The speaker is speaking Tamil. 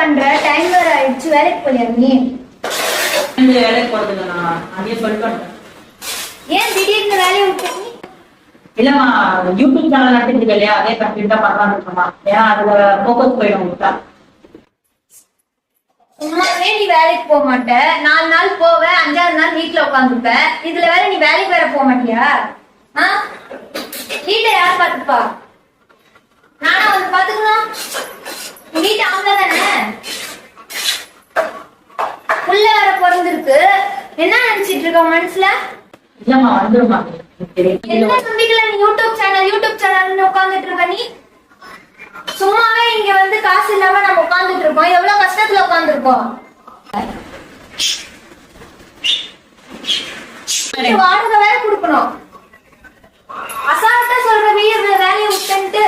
பண்ற? டைம் வேற ஆயிடுச்சு. வேலைக்கு போறியா நீ? வேலைக்கு போறதுல அதே சொல்லிட்டு ஏன் திடீர்னு வேலையை விட்டு? இல்லம்மா, யூடியூப் சேனல் நடத்திட்டு இல்லையா, அதே கண்டிப்பா பண்ணலாம் இருக்கமா. ஏன்னா அதுல போக்கஸ் போயிடும் உங்களுக்கு. சும்மாவே நீ வேலைக்கு போக மாட்ட. 4 நாள் போவ, 5ஆவது நாள் வீட்டுல உட்காந்துப்ப. இதுல வேற நீ வேலைக்கு வேற போக மாட்டியா? வீட்டை யார் பாத்துப்பா? நானா வந்து பாத்துக்கணும்? வீட்டு அவங்க தானே. புள்ள வேற பிறந்திருக்கு. என்ன நினைச்சிட்டு இருக்க மனசுல? இல்லம்மா, வந்துருமா. என்ன நம்பிக்கல நீ யூடியூப் சேனல்னு உட்காந்துட்டு இருக்க? நீ சும்மாவே இங்க வந்து காசு இல்லாம நம்ம உட்காந்துட்டு இருக்கோம். எவ்வளவு கஷ்டத்துல உட்காந்துருக்கோம். வாடகை வேற கொடுக்கணும். அசால்ட்டா சொல்ற வேலையை விட்டுட்டு